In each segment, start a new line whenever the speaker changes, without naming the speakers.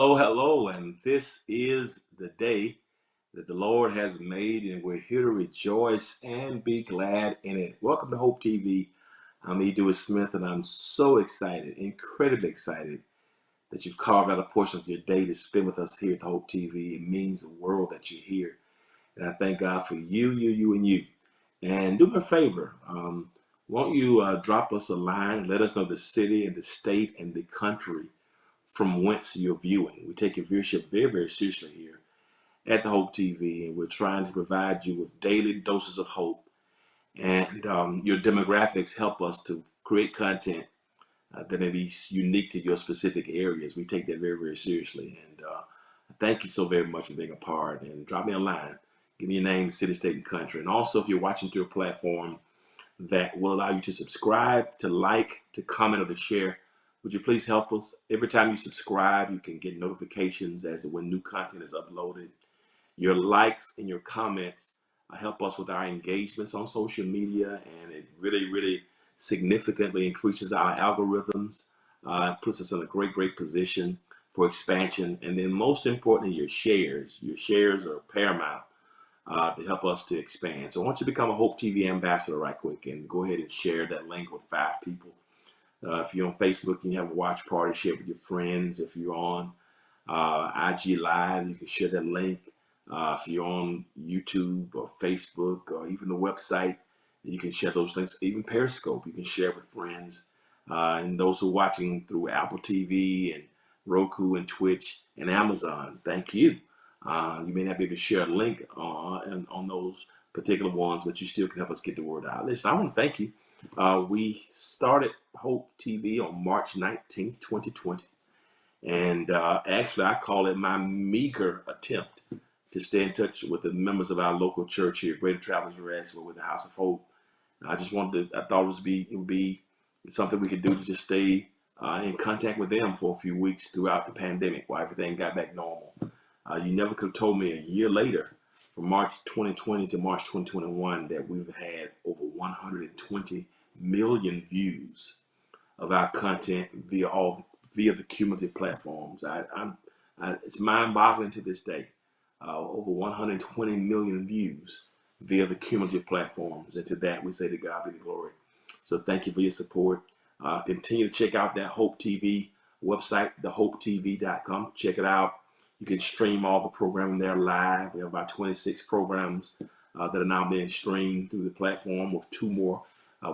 Hello, hello, and this is the day that the Lord has made, and we're here to rejoice and be glad in it. Welcome to Hope TV. I'm Edward Smith, and I'm so excited, incredibly excited, that you've carved out a portion of your day to spend with us here at the Hope TV. It means the world that you're here, and I thank God for you, and you. And do me a favor, won't you drop us a line and let us know the city and the state and the country from whence you're viewing. We take your viewership very, very seriously here at the Hope TV, and we're trying to provide you with daily doses of hope. And your demographics help us to create content that may be unique to your specific areas. We take that very, very seriously. And thank you so very much for being a part. And drop me a line. Give me your name, city, state, and country. And also, if you're watching through a platform that will allow you to subscribe, to like, to comment, or to share, would you please help us? Every time you subscribe, you can get notifications as to when new content is uploaded. Your likes and your comments help us with our engagements on social media, and it really, really significantly increases our algorithms, puts us in a great, great position for expansion. And then most importantly, your shares. Your shares are paramount to help us to expand. So I want you to become a Hope TV ambassador right quick and go ahead and share that link with 5 people. If you're on Facebook and you have a watch party, share it with your friends. If you're on IG Live, you can share that link. If you're on YouTube or Facebook or even the website, you can share those links. Even Periscope, you can share with friends. And those who are watching through Apple TV and Roku and Twitch and Amazon, thank you. You may not be able to share a link on those particular ones, but you still can help us get the word out. Listen, I want to thank you. We started Hope TV on March 19th, 2020. And actually, I call it my meager attempt to stay in touch with the members of our local church here, Greater Travelers Rest, with the House of Hope. I thought it would be something we could do to just stay in contact with them for a few weeks throughout the pandemic while everything got back normal. You never could have told me a year later, from March 2020 to March 2021, that we've had over 120 million views of our content via the cumulative platforms. It's mind-boggling to this day. Over 120 million views via the cumulative platforms, and to that we say to God be the glory. So thank you for your support. Continue to check out that Hope TV website, thehopetv.com. Check it out. You can stream all the programming there live. We have about 26 programs that are now being streamed through the platform, with 2 more.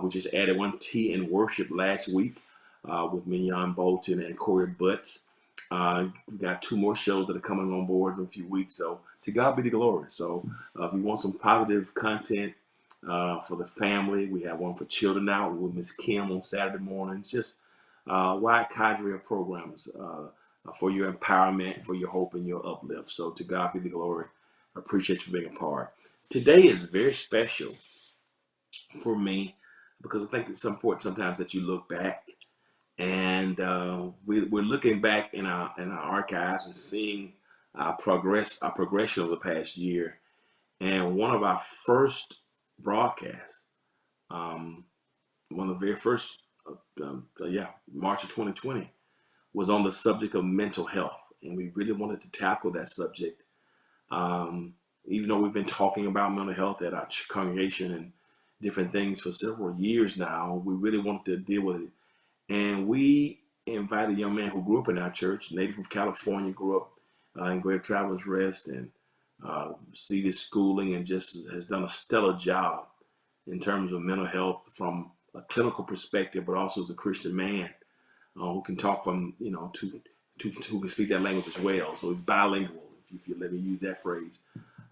We just added one, Tea and Worship, last week with Mignon Bolton and Corey Butts. We've got 2 more shows that are coming on board in a few weeks. So to God be the glory. So if you want some positive content for the family, we have one for children now with Miss Kim on Saturday mornings. Just wide cadre of programs for your empowerment, for your hope, and your uplift. So to God be the glory. I appreciate you being a part. Today is very special for me because I think it's important sometimes that you look back, and we're looking back in our archives and seeing our progression over the past year. And one of our first broadcasts, one of the very first, March of 2020, was on the subject of mental health, and we really wanted to tackle that subject. Even though we've been talking about mental health at our congregation and different things for several years now, we really wanted to deal with it. And we invited a young man who grew up in our church, native of California, grew up in Greater Travelers Rest, and received his schooling, and just has done a stellar job in terms of mental health from a clinical perspective, but also as a Christian man who can talk from, who can speak that language as well. So he's bilingual, if you let me use that phrase.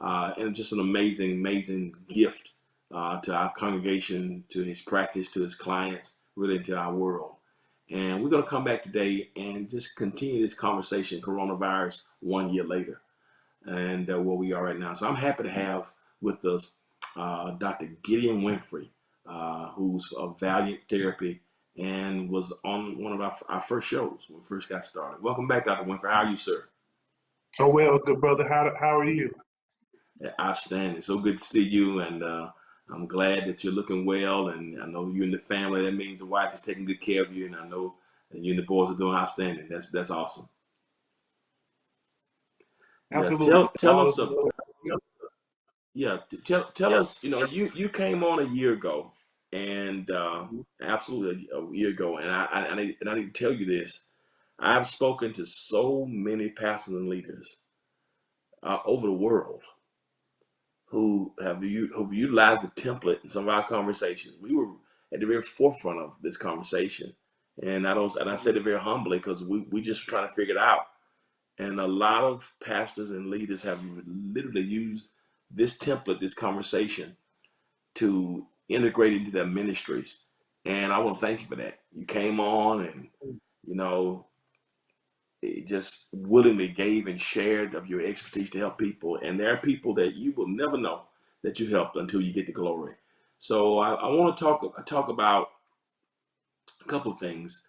And just an amazing, amazing gift to our congregation, to his practice, to his clients, really to our world. And we're going to come back today and just continue this conversation, coronavirus, 1 year later, and where we are right now. So I'm happy to have with us Dr. Gideon Winfrey, who's of Valiant Therapy and was on one of our first shows when we first got started. Welcome back, Dr. Winfrey. How are you, sir?
Oh, well, good brother. How are you?
Yeah, outstanding. So good to see you, and I'm glad that you're looking well. And I know you and the family. That means the wife is taking good care of you, and I know that you and the boys are doing outstanding. That's awesome. Yeah,
Absolutely.
tell
All is
us
the Lord.
yeah, tell us, you came on a year ago, and absolutely a year ago, and I need to tell you this. I've spoken to so many pastors and leaders over the world who've utilized the template in some of our conversations. We were at the very forefront of this conversation, and I said it very humbly because we just trying to figure it out. And a lot of pastors and leaders have literally used this template, this conversation, to integrate into their ministries. And I want to thank you for that. You came on and, you know, it just willingly gave and shared of your expertise to help people. And there are people that you will never know that you helped until you get the glory. So I want to talk about a couple of things.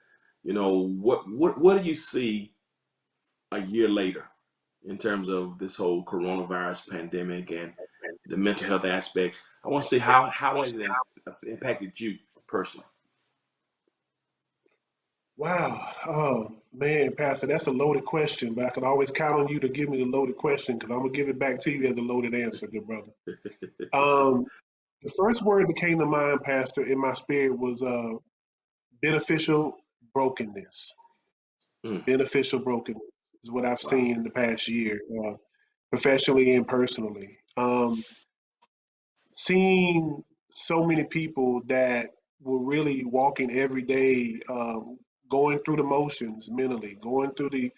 What do you see a year later in terms of this whole coronavirus pandemic and the mental health aspects? I want to see how has it impacted you personally.
Wow. Oh, man, Pastor, that's a loaded question, but I can always count on you to give me the loaded question because I'm going to give it back to you as a loaded answer, good brother. Um, the first word that came to mind, Pastor, in my spirit was beneficial brokenness.
Mm,
Beneficial brokenness is what I've
wow.
seen in the past year, professionally and personally. Seeing so many people that were really walking every day, going through the motions mentally, going through the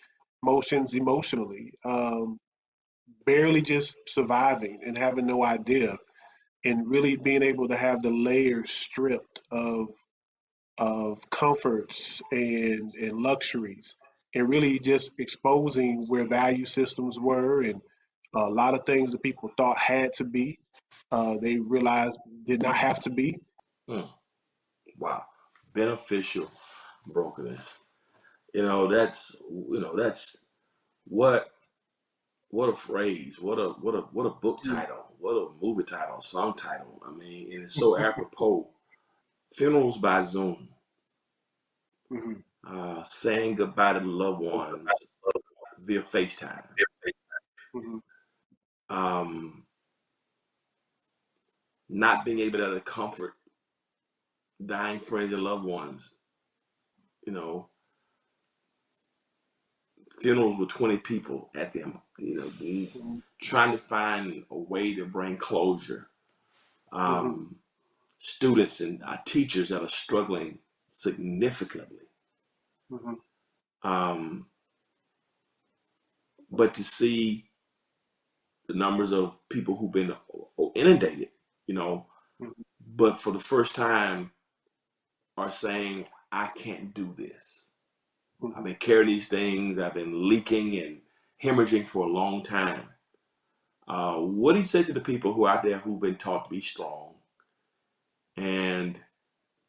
motions emotionally, barely just surviving and having no idea, and really being able to have the layers stripped of comforts and luxuries, and really just exposing where value systems were, and a lot of things that people thought had to be, they realized did not have to be.
Mm, wow. Beneficial brokenness. That's what a phrase, what a book title, what a movie title, song title. I mean, and it's so apropos. Funerals by Zoom,
Mhm,
saying goodbye to loved ones via FaceTime,
mhm,
um, not being able to comfort dying friends and loved ones. You know, funerals with 20 people at them.
mhm,
Trying to find a way to bring closure.
mhm,
Um, Students and teachers that are struggling significantly.
mhm,
Um, but to see the numbers of people who've been inundated, you know,
mhm,
but for the first time are saying, I can't do this. I've
mhm.
been carrying these things, I've been leaking and hemorrhaging for a long time. What do you say to the people who are out there who've been taught to be strong and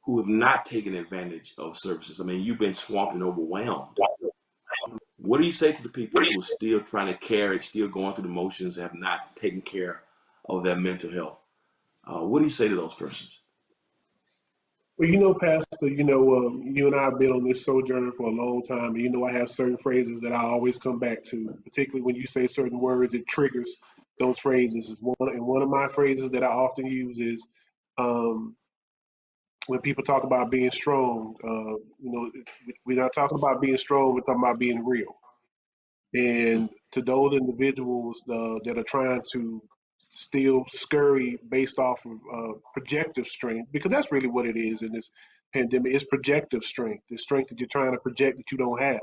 who have not taken advantage of services? I mean, you've been swamped and overwhelmed. What do you say to the people who are still trying to carry it, still going through the motions, have not taken care of their mental health? What do you say to those persons?
Well, Pastor, you and I have been on this sojourn for a long time, and I have certain phrases that I always come back to, particularly when you say certain words, it triggers those phrases. And one of my phrases that I often use is, um, when people talk about being strong, we're not talking about being strong, we're talking about being real.
Hmm,
And to those individuals that are trying to still scurry based off of projective strength, because that's really what it is in this pandemic, it's projective strength, the strength that you're trying to project that you don't have.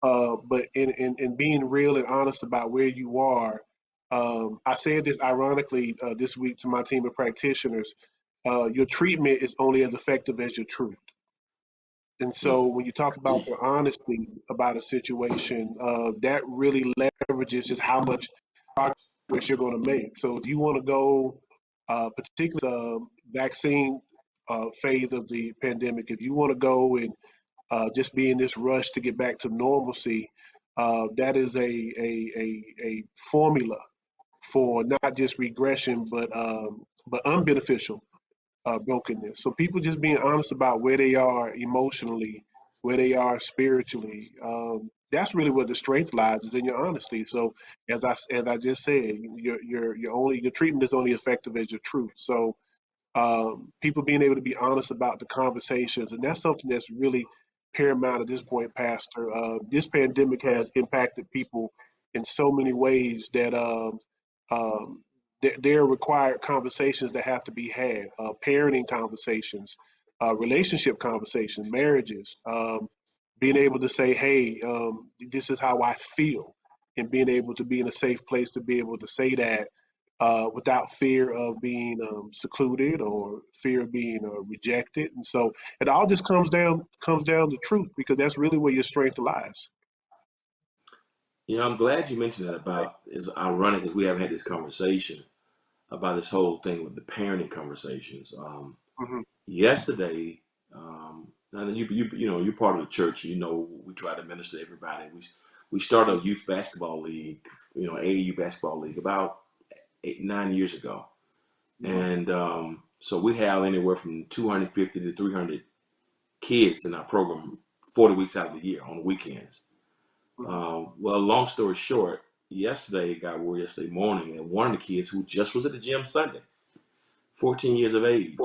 But in being real and honest about where you are, I said this ironically this week to my team of practitioners. Your treatment is only as effective as your truth. And
hmm,
so when you talk about your honesty about a situation, that really leverages just how much progress you're going to make. So if you want to go, particularly vaccine phase of the pandemic, if you want to go and just be in this rush to get back to normalcy, that is a formula for not just regression, but unbeneficial brokenness. So people just being honest about where they are emotionally, where they are spiritually. That's really where the strength lies, is in your honesty. So as I just said, your treatment is only effective as your truth. So people being able to be honest about the conversations, and that's something that's really paramount at this point, Pastor. This pandemic has impacted people in so many ways that um, there are required conversations that have to be had, parenting conversations, relationship conversations, marriages, being able to say, hey, this is how I feel, and being able to be in a safe place to be able to say that without fear of being secluded or fear of being rejected. And so it all just comes down to truth, because that's really where your strength lies.
I'm glad you mentioned that. About It's ironic because we haven't had this conversation about this whole thing with the parenting conversations.
Hmm.
Yesterday, and you're part of the church. We try to minister to everybody. We started a youth basketball league, AAU basketball league about 8, 9 years ago,
Hmm.
and so we have anywhere from 250 to 300 kids in our program, 40 weeks out of the year on the weekends.
Hmm.
Well, long story short, yesterday got word yesterday morning that one of the kids who just was at the gym Sunday, 14 years of age,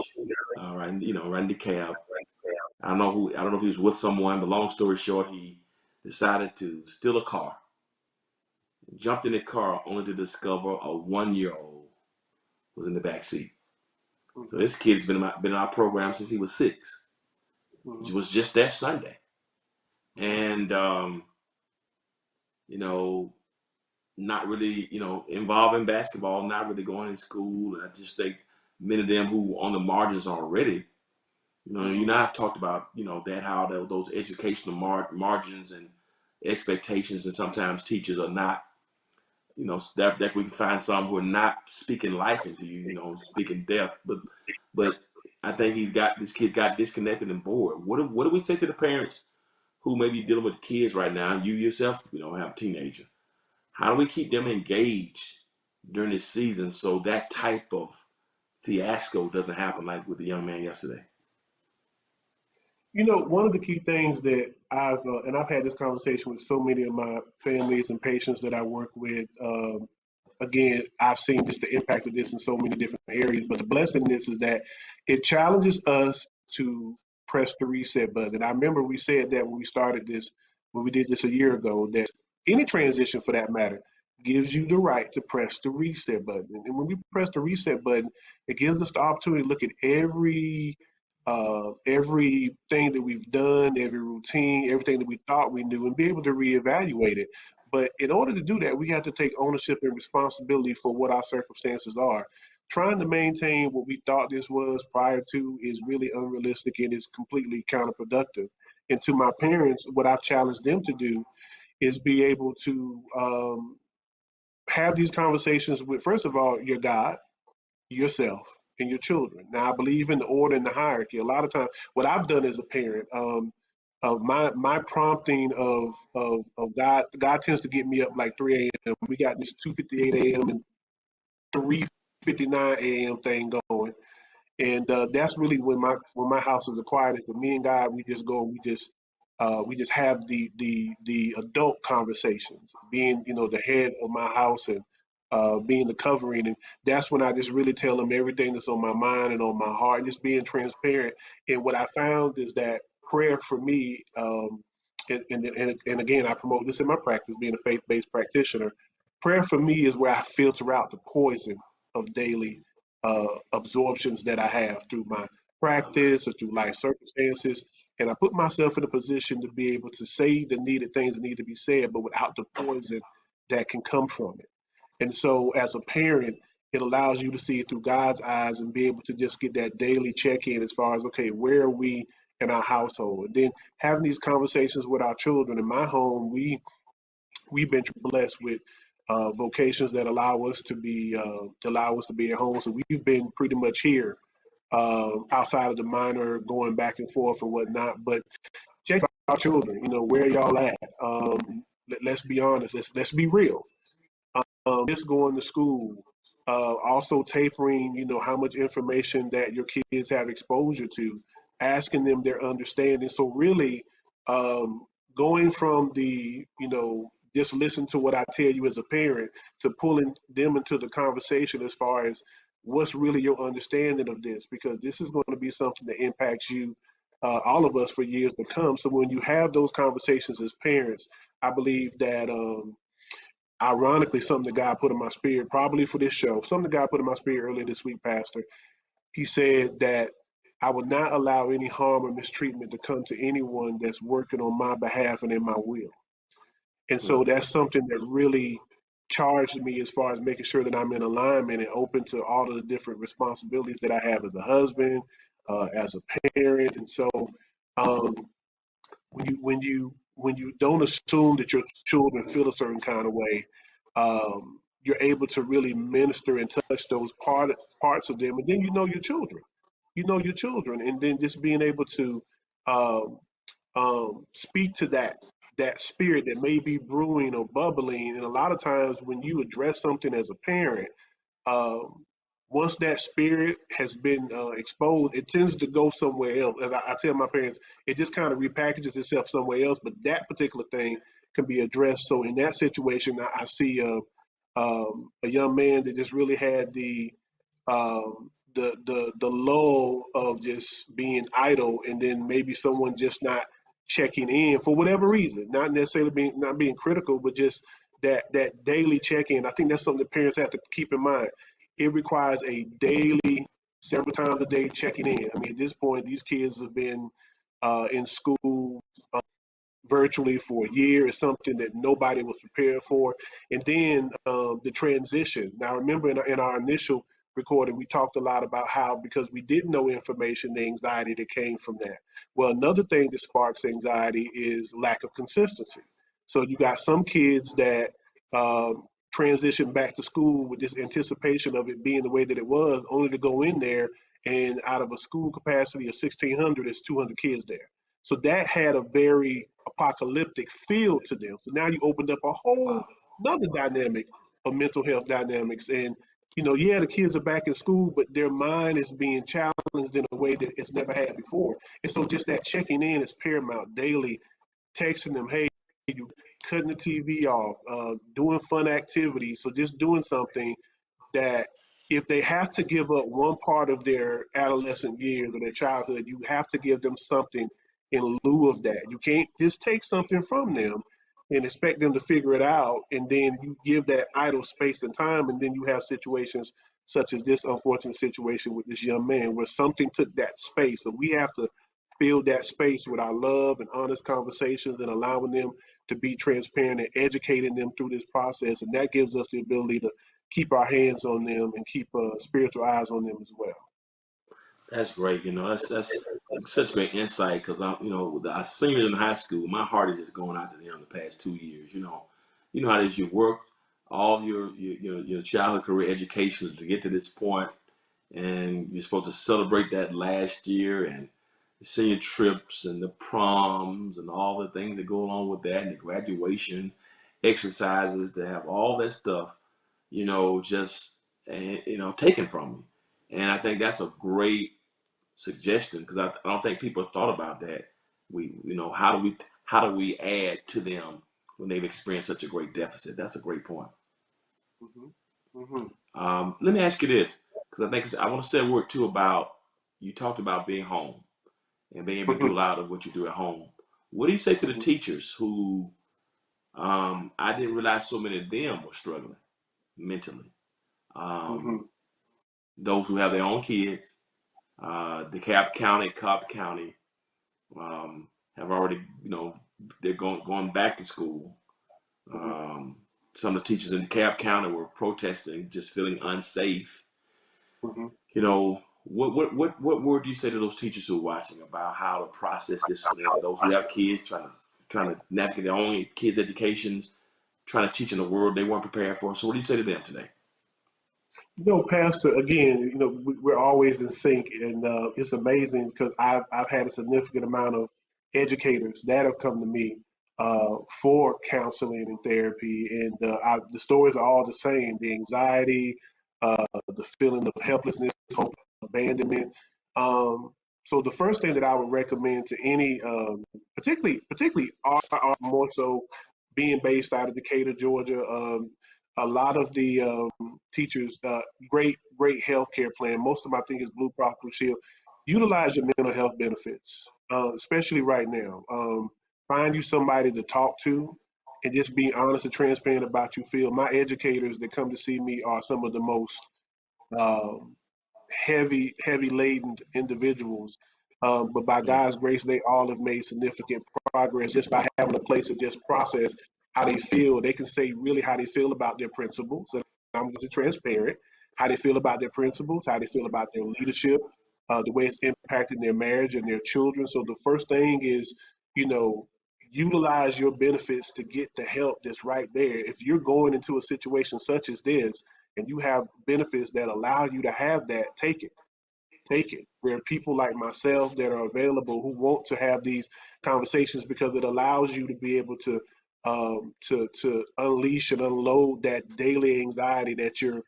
right, riding the cab. I don't know if he was with someone, but long story short, he decided to steal a car, jumped in the car only to discover a 1 year old was in the back seat. So
Hmm.
this kid's been in our program since he was 6.
Hmm.
He was just there Sunday.
Hmm.
And, you know, not really, involved in basketball, not really going to school. I just think many of them who on the margins already,
Hmm.
I've talked about, that how those educational margins and expectations, and sometimes teachers are not, that we can find some who are not speaking life into you, speaking death. But I think this kid's got disconnected and bored. What do we say to the parents who may be dealing with kids right now? You yourself, have a teenager. How do we keep them engaged during this season so that type of fiasco doesn't happen like with the young man yesterday?
One of the key things that I've had this conversation with so many of my families and patients that I work with. Again, I've seen just the impact of this in so many different areas. But the blessing in this is that it challenges us to press the reset button. I remember we said that when we did this a year ago, that any transition for that matter gives you the right to press the reset button. And when we press the reset button, it gives us the opportunity to look at everything that we've done, every routine, everything that we thought we knew, and be able to reevaluate it. But in order to do that, we have to take ownership and responsibility for what our circumstances are. Trying to maintain what we thought this was prior to is really unrealistic and is completely counterproductive. And to my parents, what I've challenged them to do is be able to have these conversations with, first of all, your God, yourself, and your children. Now, I believe in the order and the hierarchy. A lot of times, what I've done as a parent, my prompting of God tends to get me up like 3 a.m. We got this 2:58 a.m. and 3:59 a.m. thing going, and that's really when my house is the quietest. But me and God, we just go, we just have the adult conversations, being the head of my house and being the covering, and that's when I just really tell them everything that's on my mind and on my heart, just being transparent. And what I found is that prayer for me, and again, I promote this in my practice, being a faith-based practitioner. Prayer for me is where I filter out the poison of daily absorptions that I have through my practice or through life circumstances. And I put myself in a position to be able to say the needed things that need to be said, but without the poison that can come from it. And so, as a parent, it allows you to see it through God's eyes and be able to just get that daily check in as far as, okay, where are we in our household? And then having these conversations with our children. In my home, we've been blessed with vocations that allow us to be at home. So we've been pretty much here outside of the minor, going back and forth and whatnot. But check our children. Where y'all at? Let's be honest. Let's be real. Just going to school. Also tapering. How much information that your kids have exposure to. Asking them their understanding. So really, um, going from the, just listen to what I tell you as a parent to pulling them into the conversation as far as what's really your understanding of this, because this is going to be something that impacts you, all of us, for years to come. So when you have those conversations as parents, I believe that, ironically, something that God put in my spirit, probably for this show, something that God put in my spirit earlier this week, Pastor, he said that I would not allow any harm or mistreatment to come to anyone that's working on my behalf and in my will. And so
Mm,
that's something that really charged me as far as making sure that I'm in alignment and open to all of the different responsibilities that I have as a husband, as a parent. And so, um, when you don't assume that your children feel a certain kind of way, you're able to really minister and touch those parts of them, and then your children. You know your children, and then just being able to, um, speak to that spirit that may be brewing or bubbling. And a lot of times, when you address something as a parent, um, once that spirit has been exposed, it tends to go somewhere else. As I tell my parents, it just kind of repackages itself somewhere else. But that particular thing can be addressed. So in that situation, I see a young man that just really had the lull of just being idle, and then maybe someone just not checking in for whatever reason, not necessarily being critical, but just that daily check-in. I think that's something that parents have to keep in mind. It requires a daily, several times a day checking in. I mean, at this point, these kids have been in school virtually for a year. Is something that nobody was prepared for. And then the transition. Now, remember in our initial recording, we talked a lot about how, because we didn't know information, the anxiety that came from that. Well, another thing that sparks anxiety is lack of consistency. So you got some kids that transition back to school with this anticipation of it being the way that it was, only to go in there and out of a school capacity of 1,600, there's 200 kids there. So that had a very apocalyptic feel to them. So now you opened up a whole
wow.
another dynamic of mental health dynamics. And, yeah, the kids are back in school, but their mind is being challenged in a way that it's never had before. And so just that checking in is paramount daily, texting them, hey, you cutting the TV off, doing fun activities. So just doing something that, if they have to give up one part of their adolescent years or their childhood, you have to give them something in lieu of that. You can't just take something from them and expect them to figure it out, and then you give that idle space and time, and then you have situations such as this unfortunate situation with this young man where something took that space. So we have to fill that space with our love and honest conversations, and allowing them to be transparent and educating them through this process. And that gives us the ability to keep our hands on them and keep spiritual eyes on them as well.
That's great. That's such great insight because I'm, our seniors in high school, my heart is just going out to them the past 2 years. You know how it is. You work all your childhood career education to get to this point, and you're supposed to celebrate that last year and the senior trips and the proms and all the things that go along with that and the graduation exercises to have all that stuff, just taken from me. And I think that's a great suggestion because I don't think people have thought about that. How do we add to them when they've experienced such a great deficit? That's a great point.
Hmm. Hmm.
Let me ask you this because I want to say a word too about you talked about being home and being able to do a
Hmm.
lot of what you do at home. What do you say to the
Hmm.
teachers who I didn't realize so many of them were struggling mentally?
Hmm.
Um, those who have their own kids, Cobb County, um, have already, they're going back to school.
Hmm.
Um, some of the teachers in Cobb County were protesting, just feeling unsafe.
Hmm.
What word do you say to those teachers who are watching about how to process this for them? Those who have kids trying to navigate their own kids' educations, trying to teach in a world they weren't prepared for. So what do you say to them today?
Pastor, again, we're always in sync, and it's amazing because I've had a significant amount of educators that have come to me for counseling and therapy, and the stories are all the same: the anxiety, the feeling of helplessness, hope, abandonment. Um, So the first thing that I would recommend to any, particularly our more so being based out of Decatur, Georgia, a lot of the teachers, great healthcare plan. Most of them, I think, is Blue Cross Blue Shield. Utilize your mental health benefits, especially right now. Find you somebody to talk to, and just be honest and transparent about you feel. My educators that come to see me are some of the most um, heavy laden individuals. But by
Mm.
God's grace, they all have made significant progress just by having a place to just process how they feel. They can say really how they feel about their principles. And I'm just transparent, how they feel about their principles, how they feel about their leadership, the way it's impacting their marriage and their children. So the first thing is, you know, utilize your benefits to get the help that's right there. If you're going into a situation such as this, and you have benefits that allow you to have that, take it. Take it. There are people like myself that are available who want to have these conversations because it allows you to be able to to unleash and unload that daily anxiety that you're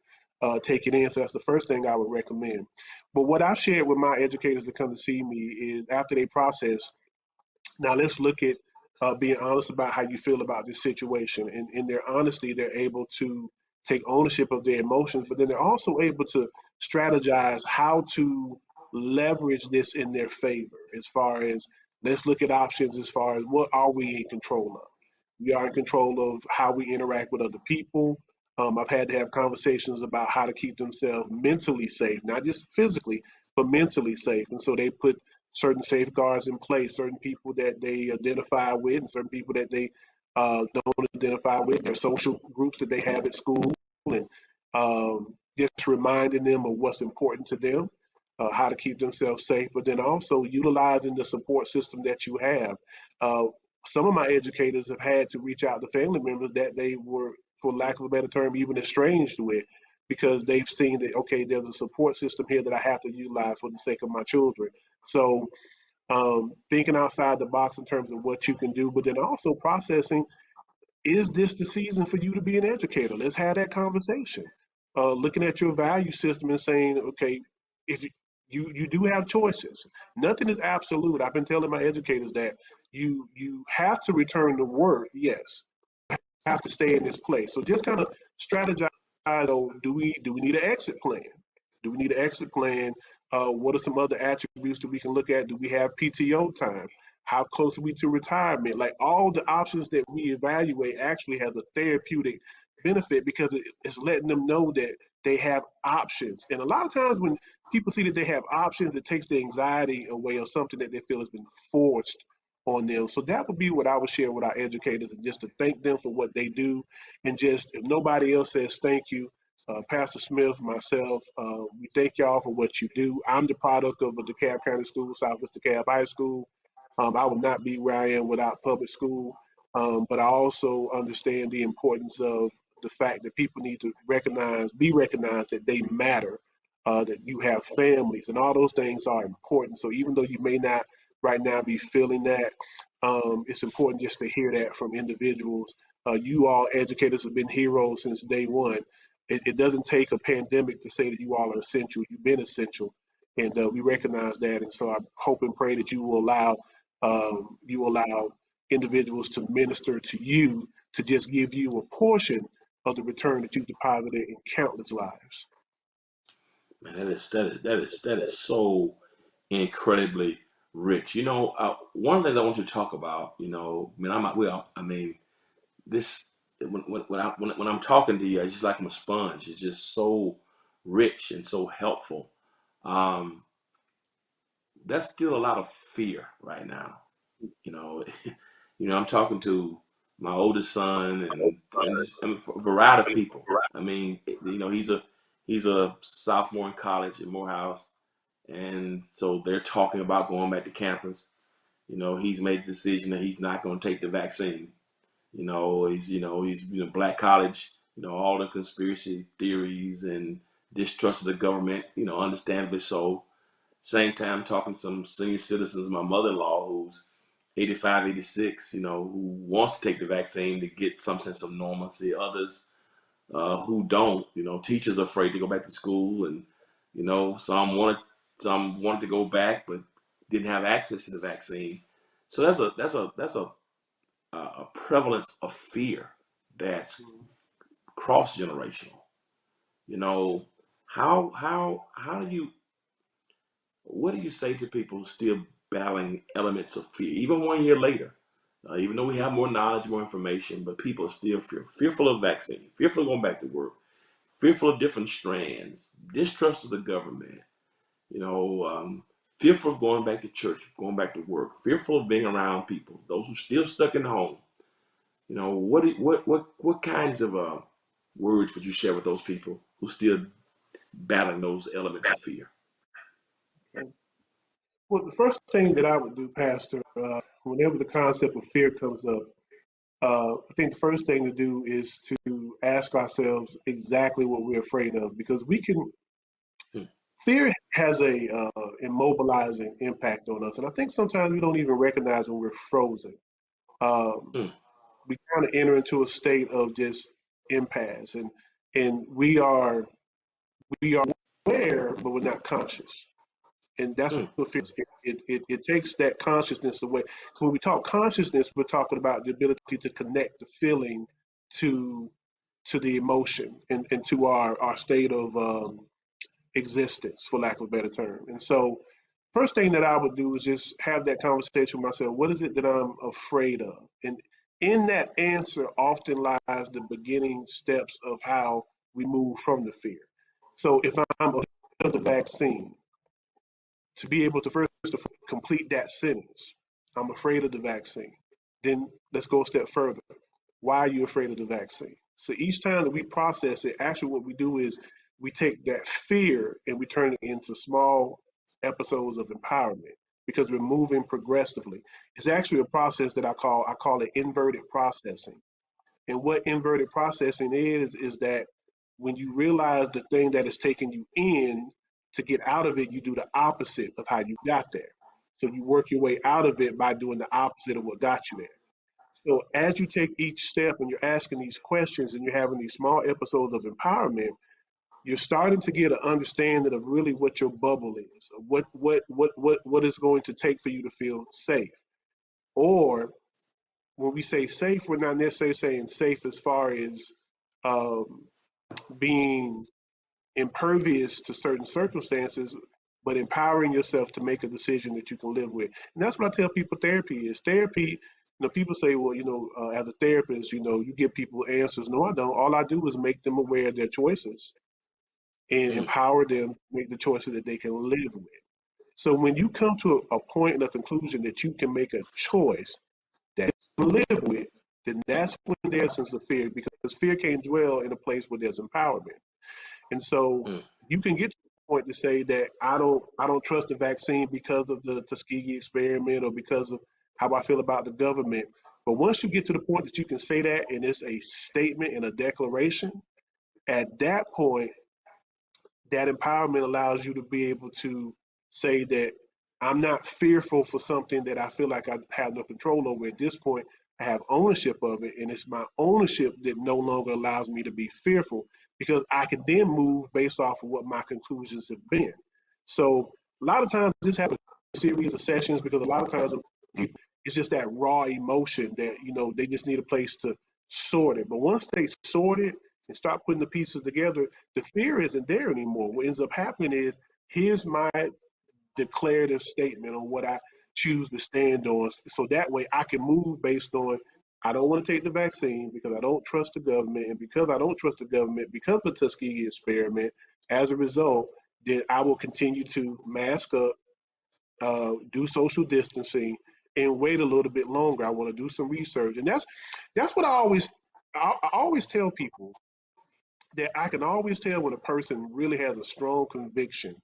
taking in. So that's the first thing I would recommend. But what I've shared with my educators that come to see me is after they process, now let's look at being honest about how you feel about this situation. And in their honesty, they're able to take ownership of their emotions, but then they're also able to strategize how to leverage this in their favor. As far as let's look at options as far as what are we in control of? We are in control of how we interact with other people. I've had to have conversations about how to keep themselves mentally safe, not just physically, but mentally safe. And so they put certain safeguards in place, certain people that they identify with, and certain people that they don't identify with, their social groups that they have at school, and just reminding them of what's important to them, how to keep themselves safe, but then also utilizing the support system that you have. Uh, some of my educators have had to reach out to family members that they were, for lack of a better term, even estranged with because they've seen that, okay, there's a support system here that I have to utilize for the sake of my children. So thinking outside the box in terms of what you can do, but then also processing, is this the season for you to be an educator? Let's have that conversation. Looking at your value system and saying, okay, if you do have choices, nothing is absolute. I've been telling my educators that you have to return to work, yes, have to stay in this place. So just kind of strategize. So do we need an exit plan? Do we need an exit plan? What are some other attributes that we can look at? Do we have PTO time? How close are we to retirement? Like all the options that we evaluate actually has a therapeutic benefit because it's letting them know that they have options. And a lot of times when people see that they have options, it takes the anxiety away of something that they feel has been forced on them. So that would be what I would share with our educators, and just to thank them for what they do. And just if nobody else says thank you, Pastor Smith, myself, we thank y'all for what you do. I'm the product of a DeKalb County School, Southwest DeKalb High School. I would not be where I am without public school. But I also understand the importance of the fact that people need to be recognized that they matter, that you have families, and all those things are important. So even though you may not right now be feeling that, it's important just to hear that from individuals. You all educators have been heroes since day one. It doesn't take a pandemic to say that you all are essential. You've been essential, and we recognize that. And so I hope and pray that you allow individuals to minister to you, to just give you a portion of the return that you've deposited in countless lives.
Man, that is so incredibly rich. One of the things I want you to talk about, I mean, this when I'm talking to you, it's just like I'm a sponge. It's just so rich and so helpful. Um, there's still a lot of fear right now. You know, I'm talking to my oldest son and just a variety of people. I mean, he's a sophomore in college at Morehouse, and so they're talking about going back to campus. He's made the decision that he's not going to take the vaccine. He's black college. All the conspiracy theories and distrust of the government. Understandably so. Same time, talking to some senior citizens, my mother-in-law, who's 85, 86, who wants to take the vaccine to get some sense of normalcy. Others who don't. Teachers are afraid to go back to school, and some wanted to go back, but didn't have access to the vaccine. So that's a prevalence of fear that's cross generational. You know, how do you what do you say to people still battling elements of fear, even 1 year later? Even though we have more knowledge, more information, but people are still fearful of vaccine, fearful of going back to work, fearful of different strands, distrust of the government, you know, fearful of going back to church, going back to work, fearful of being around people, those who still stuck in the home. You know, what kinds of words would you share with those people who still battling those elements of fear?
Okay. Well, the first thing that I would do, Pastor, whenever the concept of fear comes up, I think the first thing to do is to ask ourselves exactly what we're afraid of, because
Hmm,
fear has a immobilizing impact on us, and I think sometimes we don't even recognize when we're frozen. Um,
hmm,
we kind of enter into a state of just impasse, and we are aware, but we're not conscious. And that's
hmm,
what fear is. It takes that consciousness away. So when we talk consciousness, we're talking about the ability to connect the feeling to the emotion and to our state of existence, for lack of a better term. And so, first thing that I would do is just have that conversation with myself. What is it that I'm afraid of? And in that answer often lies the beginning steps of how we move from the fear. So if I'm afraid of the vaccine, to be able to first complete that sentence, I'm afraid of the vaccine. Then let's go a step further. Why are you afraid of the vaccine? So each time that we process it, actually what we do is we take that fear and we turn it into small episodes of empowerment, because we're moving progressively. It's actually a process that I call it inverted processing. And what inverted processing is that when you realize the thing that is taking you in, to get out of it, you do the opposite of how you got there. So you work your way out of it by doing the opposite of what got you there. So as you take each step and you're asking these questions and you're having these small episodes of empowerment, you're starting to get an understanding of really what your bubble is, of what is going to take for you to feel safe. Or when we say safe, we're not necessarily saying safe as far as um, being impervious to certain circumstances, but empowering yourself to make a decision that you can live with. And that's what I tell people therapy is. Therapy, people say, well, as a therapist, you give people answers. No, I don't. All I do is make them aware of their choices and
hmm,
empower them to make the choices that they can live with. So when you come to a point and a conclusion that you can make a choice that you live with, then that's when there's a sense of fear, because fear can't dwell in a place where there's empowerment. And so
hmm,
you can get to the point to say that I don't trust the vaccine because of the Tuskegee experiment or because of how I feel about the government. But once you get to the point that you can say that and it's a statement and a declaration, at that point that empowerment allows you to be able to say that I'm not fearful for something that I feel like I have no control over. At this point, I have ownership of it, and it's my ownership that no longer allows me to be fearful, because I can then move based off of what my conclusions have been. So a lot of times this happens in a series of sessions, because a lot of times it's just that raw emotion that they just need a place to sort it. But once they sort it and start putting the pieces together, the fear isn't there anymore. What ends up happening is, here's my declarative statement on what I choose to stand on. So that way I can move based on, I don't want to take the vaccine because I don't trust the government. And because I don't trust the government, because of the Tuskegee experiment, as a result, then I will continue to mask up, do social distancing, and wait a little bit longer. I want to do some research. And that's what I always tell people, that I can always tell when a person really has a strong conviction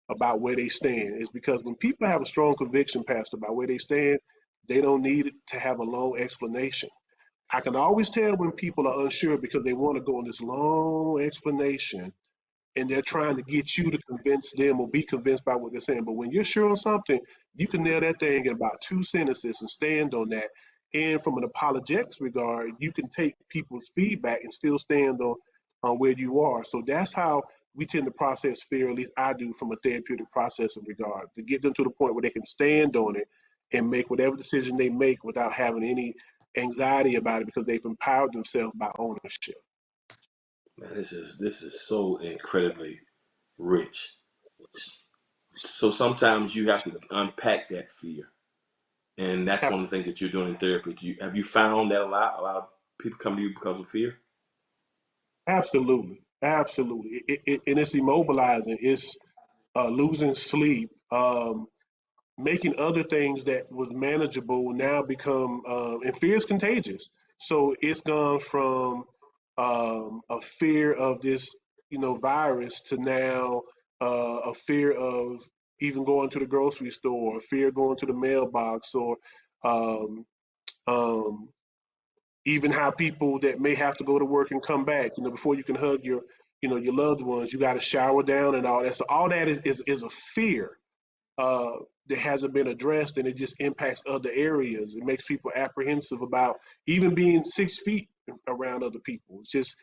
about where they stand, is because when people have a strong conviction, Pastor, about where they stand, they don't need to have a long explanation. I can always tell when people are unsure because they want to go on this long explanation, and they're trying to get you to convince them or be convinced by what they're saying. But when you're sure on something, you can nail that thing in about two sentences and stand on that. And from an apologetics regard, you can take people's feedback and still stand on where you are. So that's how we tend to process fear, at least I do, from a therapeutic process of regard, to get them to the point where they can stand on it and make whatever decision they make without having any anxiety about it because they've empowered themselves by ownership.
Man, this is so incredibly rich. So sometimes you have to unpack that fear, and that's
Have
one
to.
of the things that you're doing in therapy. Have you found that a lot of people come to you because of fear?
Absolutely. Absolutely. And it's immobilizing. It's losing sleep. Making other things that was manageable now become, and fear is contagious. So it's gone from a fear of this, virus to now a fear of even going to the grocery store, a fear going to the mailbox, or um, um, even how people that may have to go to work and come back, before you can hug your loved ones, you got to shower down and all that. So all that is a fear uh, that hasn't been addressed, and it just impacts other areas. It makes people apprehensive about even being 6 feet around other people. It's just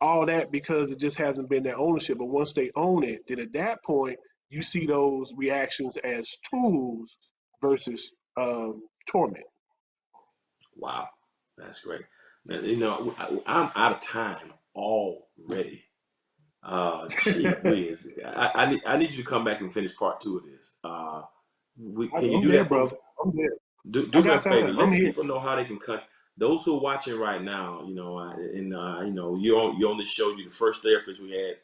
all that because it just hasn't been that ownership. But once they own it, then at that point, you see those reactions as tools versus torment.
Wow, that's great. Man, I'm out of time already. Gee whiz. I need you to come back and finish part two of this. Can you
I'm
do
there,
that for me?
brother. I'm there.
Do
I
me a
got
favor.
time. I'm
Let the
here.
people know how they can cut. Those who are watching right now, you're on this show. You're the first therapist we had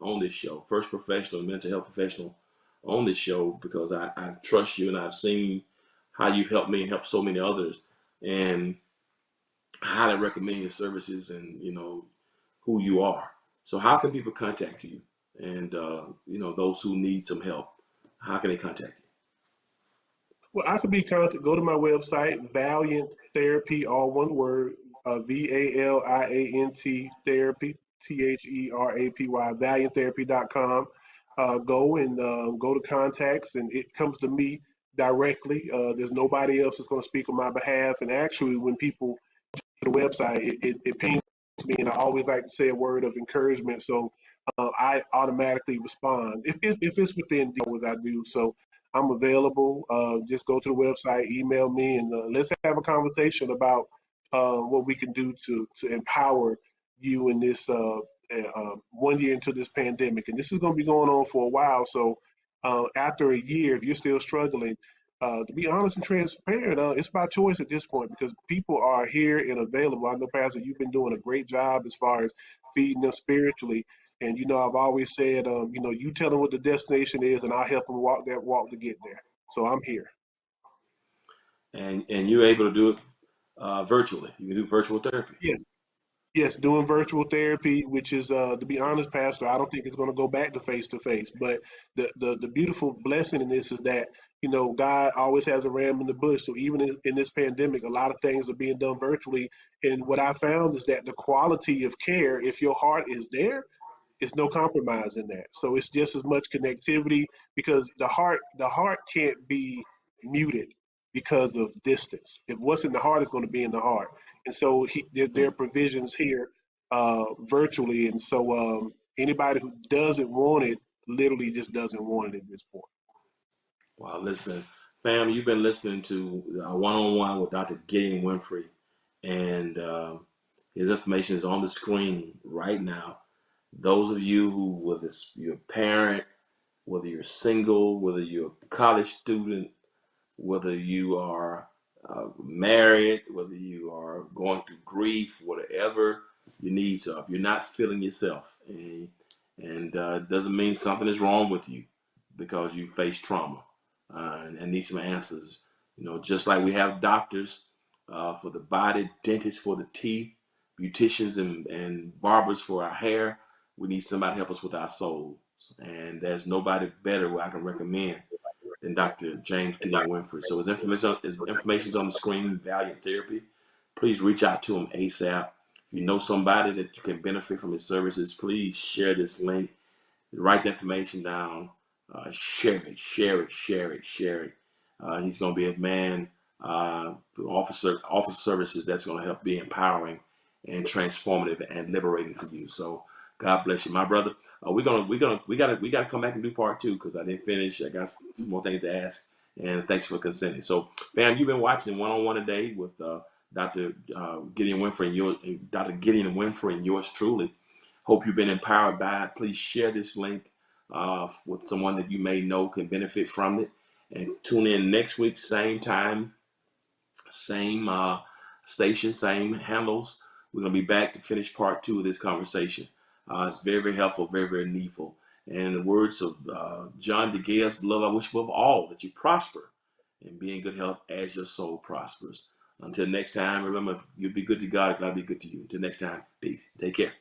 on this show, first professional, mental health professional on this show, because I trust you and I've seen how you've helped me and helped so many others, and I highly recommend your services and who you are. So how can people contact you? And those who need some help, how can they contact you?
Well, I could be contacted. Go to my website, Valiant Therapy, all one word, VALIANT Therapy, THERAPY, valianttherapy.com. Go and go to contacts, and it comes to me directly. There's nobody else that's going to speak on my behalf. And actually, when people the website, it pains me, and I always like to say a word of encouragement. So I automatically respond if it's within the hours I do. So I'm available. Just go to the website, email me, and let's have a conversation about what we can do to empower you in this 1 year into this pandemic. And this is going to be going on for a while. So after a year, if you're still struggling, to be honest and transparent, it's by choice at this point because people are here and available. I know, Pastor, you've been doing a great job as far as feeding them spiritually. And, I've always said, you tell them what the destination is, and I'll help them walk that walk to get there. So I'm here.
And you're able to do it virtually. You can do virtual therapy.
Yes. Yes, doing virtual therapy, which is, to be honest, Pastor, I don't think it's going to go back to face. But the beautiful blessing in this is that God always has a ram in the bush. So even in this pandemic, a lot of things are being done virtually. And what I found is that the quality of care, if your heart is there, it's no compromise in that. So it's just as much connectivity because the heart can't be muted because of distance. If what's in the heart is going to be in the heart, and so there are provisions here virtually, and so anybody who doesn't want it literally just doesn't want it at this point.
Wow, listen, fam, you've been listening to One-on-One with Dr. Gideon Winfrey, and his information is on the screen right now. Those of you who, whether it's your parent, whether you're single, whether you're a college student, whether you are married, whether you are going through grief, whatever your needs are, if you're not feeling yourself, and it doesn't mean something is wrong with you because you face trauma and need some answers. Just like we have doctors for the body, dentists for the teeth, beauticians and barbers for our hair, we need somebody to help us with our souls. And there's nobody better who I can recommend than Dr. James Gideon Winfrey. So his information is on the screen, Valiant Therapy. Please reach out to him ASAP. If you know somebody that you can benefit from his services, please share this link. Write the information down. Share it, share it, share it, share it. He's going to be a man offer services that's going to help be empowering and transformative and liberating for you. So God bless you, my brother. We gotta come back and do part two because I didn't finish. I got some more things to ask, and thanks for consenting. So, fam, you've been watching One on One today with Dr. Gideon Winfrey Dr. Gideon Winfrey and yours truly. Hope you've been empowered by it. Please share this link with someone that you may know can benefit from it, and tune in next week, same time, same station, same handles. We're going to be back to finish part two of this conversation. It's very, very helpful, very, very needful. And in the words of John DeGea's, beloved, I wish above all that you prosper and be in good health as your soul prospers. Until next time, remember, you'll be good to God, God be good to you. Until next time, peace. Take care.